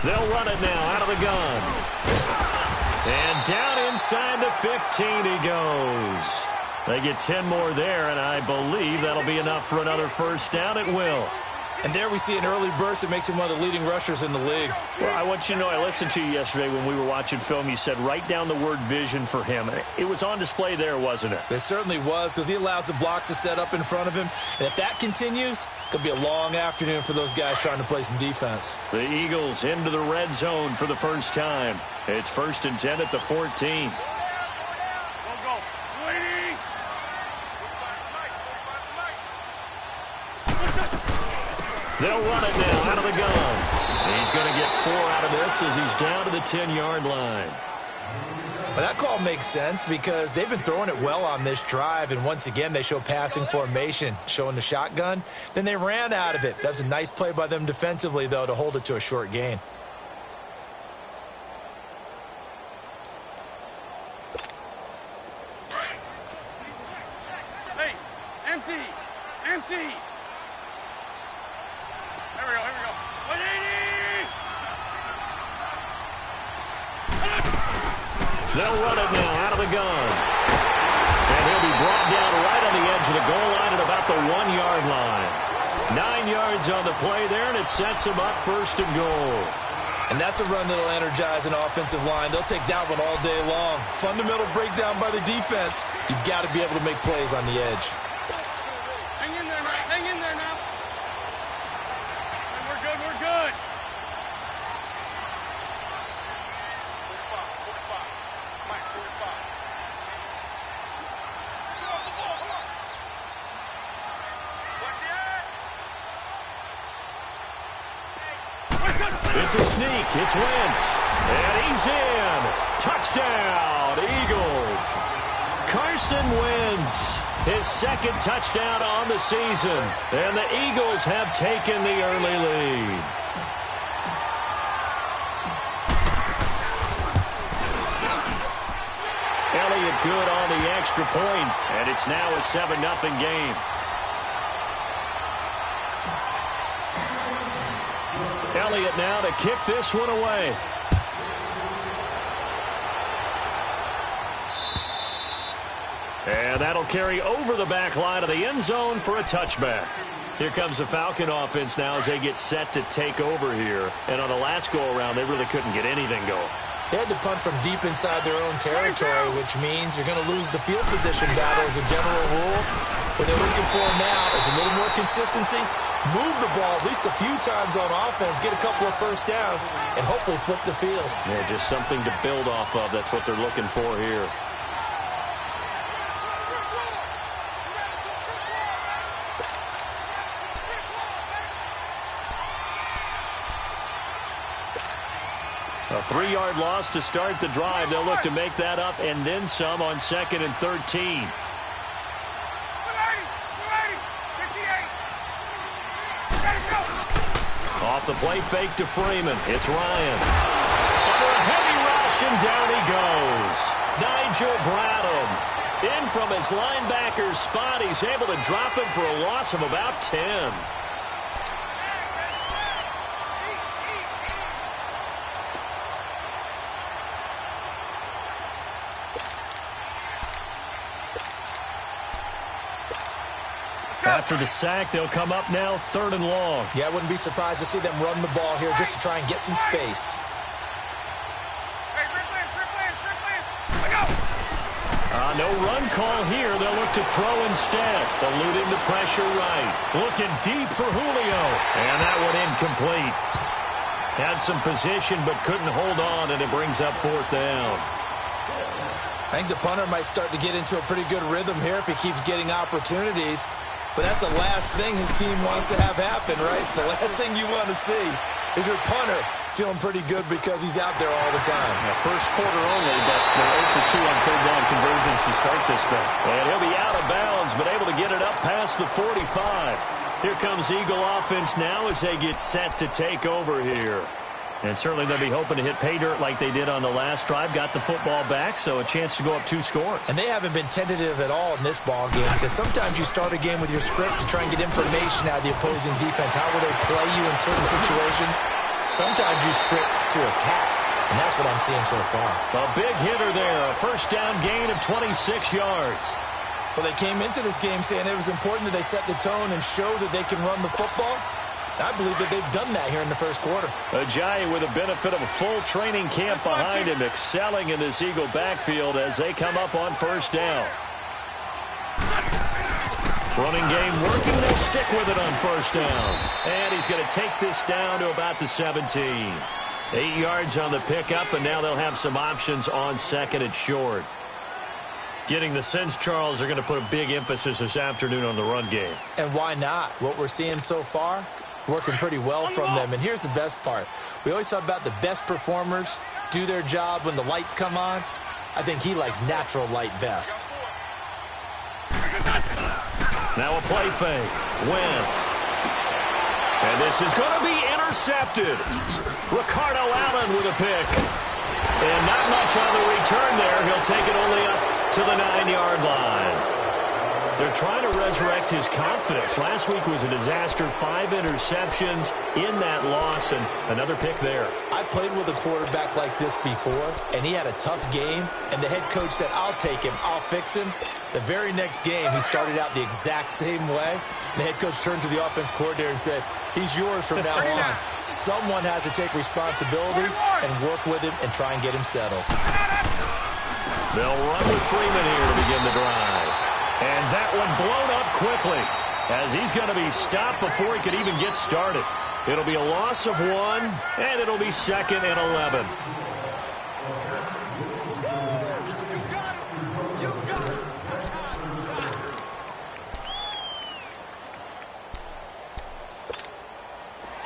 They'll run it now out of the gun. And down inside the 15 he goes. They get 10 more there, and I believe that'll be enough for another first down. It will. And there we see an early burst that makes him one of the leading rushers in the league. Well, I want you to know, I listened to you yesterday when we were watching film. You said write down the word vision for him. It was on display there, wasn't it? It certainly was, because he allows the blocks to set up in front of him. And if that continues, it could be a long afternoon for those guys trying to play some defense. The Eagles into the red zone for the first time. It's 1st and 10 at the 14. They'll run it now out of the gun. He's going to get 4 out of this as he's down to the 10-yard line. Well, that call makes sense because they've been throwing it well on this drive, and once again they show passing formation, showing the shotgun. Then they ran out of it. That was a nice play by them defensively, though, to hold it to a short gain. Hey, empty, empty. Here we go. 180! They'll run it now out of the gun. And he'll be brought down right on the edge of the goal line at about the 1-yard line. 9 yards on the play there, and it sets him up 1st and goal. And that's a run that'll energize an offensive line. They'll take that one all day long. Fundamental breakdown by the defense. You've got to be able to make plays on the edge. Hang in there now. Hang in there now. We're good. We're good. It's a sneak. It's Wentz. And he's in. Touchdown, Eagles. Carson Wentz, his 2nd touchdown on the season. And the Eagles have taken the early lead. Elliott good on the extra point, and it's now a 7-0 game. Elliott now to kick this one away. And that'll carry over the back line of the end zone for a touchback. Here comes the Falcon offense now as they get set to take over here. And on the last go-around, they really couldn't get anything going. They had to punt from deep inside their own territory, which means you're going to lose the field position battle as a general rule. What they're looking for now is a little more consistency, move the ball at least a few times on offense, get a couple of first downs, and hopefully flip the field. Yeah, just something to build off of. That's what they're looking for here. A 3-yard loss to start the drive. They'll look to make that up and then some on 2nd and 13. Off the play fake to Freeman. It's Ryan. Under a heavy rush, and down he goes. Nigel Bradham. In from his linebacker spot. He's able to drop him for a loss of about 10. After the sack, they'll come up now 3rd and long. Yeah, I wouldn't be surprised to see them run the ball here just to try and get some space. No run call here. They'll look to throw instead. Eluding the pressure right. Looking deep for Julio. And that one incomplete. Had some position but couldn't hold on, and it brings up 4th down. I think the punter might start to get into a pretty good rhythm here if he keeps getting opportunities. But that's the last thing his team wants to have happen, right? The last thing you want to see is your punter feeling pretty good because he's out there all the time. Now, first quarter only, but they're 0 for 2 on 3rd down conversions to start this thing. And he'll be out of bounds, but able to get it up past the 45. Here comes Eagle offense now as they get set to take over here. And certainly they'll be hoping to hit pay dirt like they did on the last drive. Got the football back, so a chance to go up 2 scores. And they haven't been tentative at all in this ball game because sometimes you start a game with your script to try and get information out of the opposing defense. How will they play you in certain situations? Sometimes you script to attack, and that's what I'm seeing so far. A big hitter there, a first down gain of 26 yards. Well, they came into this game saying it was important that they set the tone and show that they can run the football. I believe that they've done that here in the first quarter. Ajayi with the benefit of a full training camp behind him, excelling in this Eagle backfield as they come up on first down. Running game working. They'll stick with it on first down. And he's going to take this down to about the 17. 8 yards on the pickup, and now they'll have some options on second and short. Getting the sense, Charles, they're going to put a big emphasis this afternoon on the run game. And why not? What we're seeing so far, it's working pretty well from them. And here's the best part. We always talk about the best performers do their job when the lights come on. I think he likes natural light best. Now a play fake. Wentz. And this is going to be intercepted. Ricardo Allen with a pick. And not much on the return there. He'll take it only up to the 9-yard line. They're trying to resurrect his confidence. Last week was a disaster. 5 interceptions in that loss, and another pick there. I played with a quarterback like this before, and he had a tough game, and the head coach said, I'll take him, I'll fix him. The very next game, he started out the exact same way. The head coach turned to the offense coordinator and said, he's yours from now on. Someone has to take responsibility and work with him and try and get him settled. They'll run with Freeman here to begin the drive. And that one blown up quickly as he's going to be stopped before he could even get started. It'll be a loss of 1, and it'll be 2nd and 11.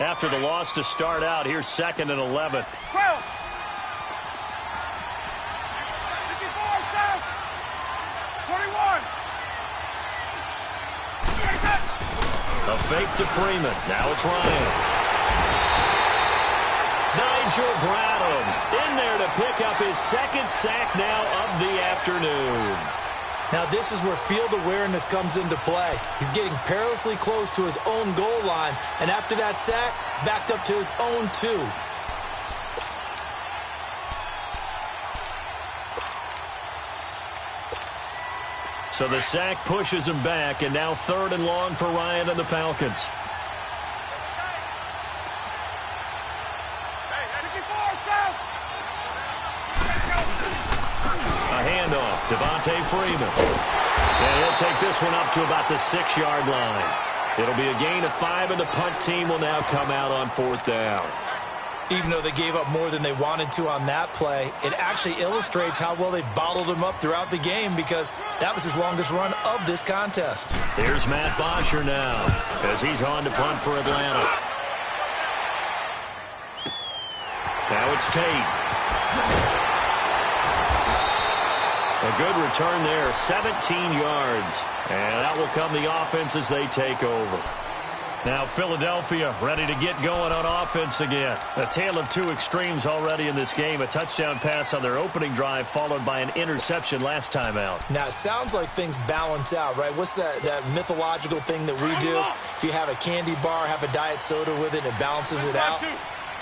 After the loss to start out, here's 2nd and 11. 12. A fake to Freeman. Now it's Ryan. Nigel Bradham in there to pick up his 2nd sack now of the afternoon. Now this is where field awareness comes into play. He's getting perilously close to his own goal line, and after that sack, backed up to his own 2. So the sack pushes him back, and now 3rd and long for Ryan and the Falcons. A handoff, Devontae Freeman. And he'll take this one up to about the 6-yard line. It'll be a gain of 5, and the punt team will now come out on 4th down. Even though they gave up more than they wanted to on that play, it actually illustrates how well they bottled him up throughout the game because that was his longest run of this contest. Here's Matt Bosher now as he's on to punt for Atlanta. Now it's Tate. A good return there, 17 yards. And that will come the offense as they take over. Now Philadelphia ready to get going on offense again. A tale of 2 extremes already in this game. A touchdown pass on their opening drive followed by an interception last time out. Now it sounds like things balance out, right? What's that mythological thing that we do? If you have a candy bar, have a diet soda with it, it balances it out.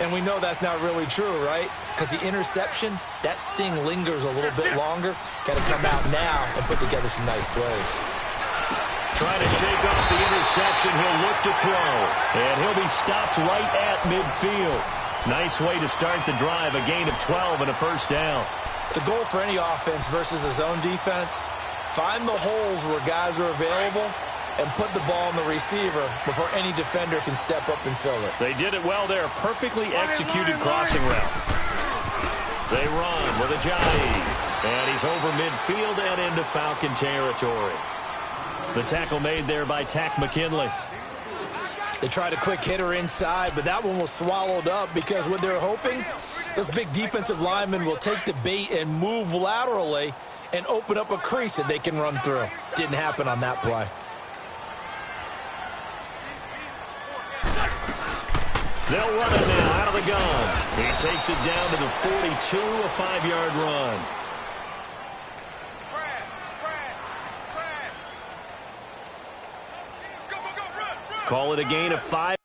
And we know that's not really true, right? Because the interception, that sting lingers a little bit longer. Got to come out now and put together some nice plays. Trying to shake off the interception. He'll look to throw. And he'll be stopped right at midfield. Nice way to start the drive. A gain of 12 and a first down. The goal for any offense versus a zone defense, find the holes where guys are available and put the ball on the receiver before any defender can step up and fill it. They did it well there. Perfectly executed crossing route. They run with Ajayi. And he's over midfield and into Falcon territory. The tackle made there by Tack McKinley. They tried a quick hitter inside, but that one was swallowed up because what they're hoping, those big defensive linemen will take the bait and move laterally and open up a crease that they can run through. Didn't happen on that play. They'll run it now out of the gun. He takes it down to the 42, a 5-yard run. Call it a gain of 5.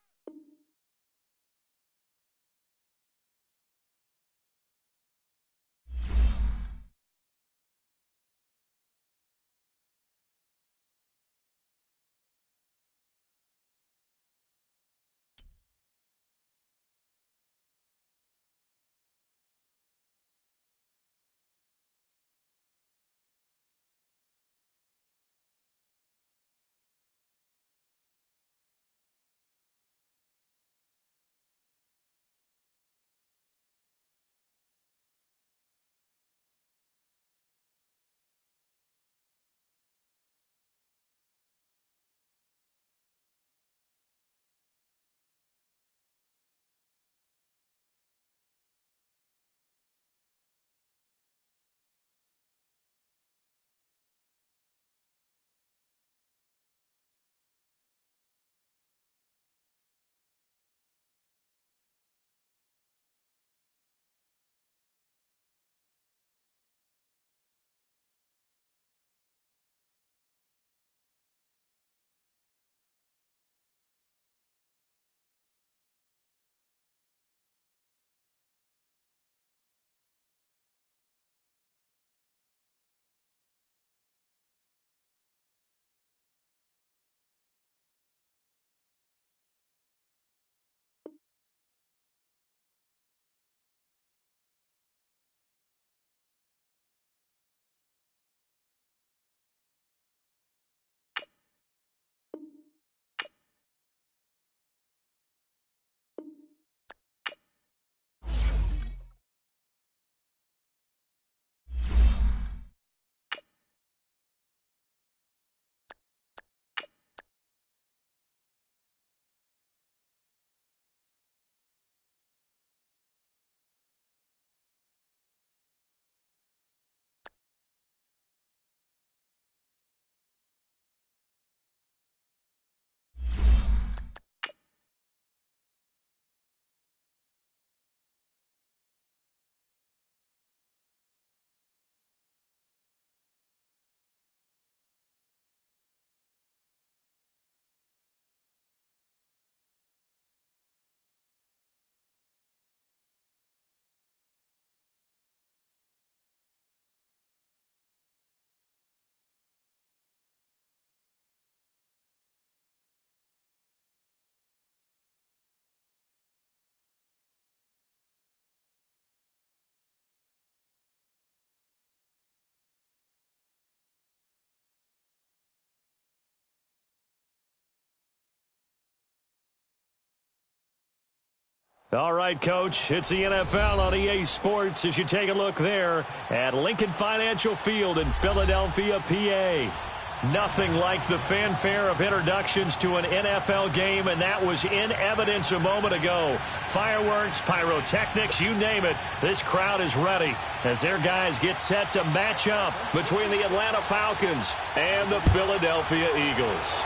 All right, Coach, it's the NFL on EA Sports as you take a look there at Lincoln Financial Field in Philadelphia, PA. Nothing like the fanfare of introductions to an NFL game, and that was in evidence a moment ago. Fireworks, pyrotechnics, you name it, this crowd is ready as their guys get set to match up between the Atlanta Falcons and the Philadelphia Eagles.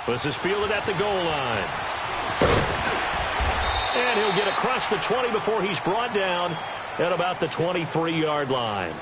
This is fielded at the goal line. And he'll get across the 20 before he's brought down at about the 23-yard line.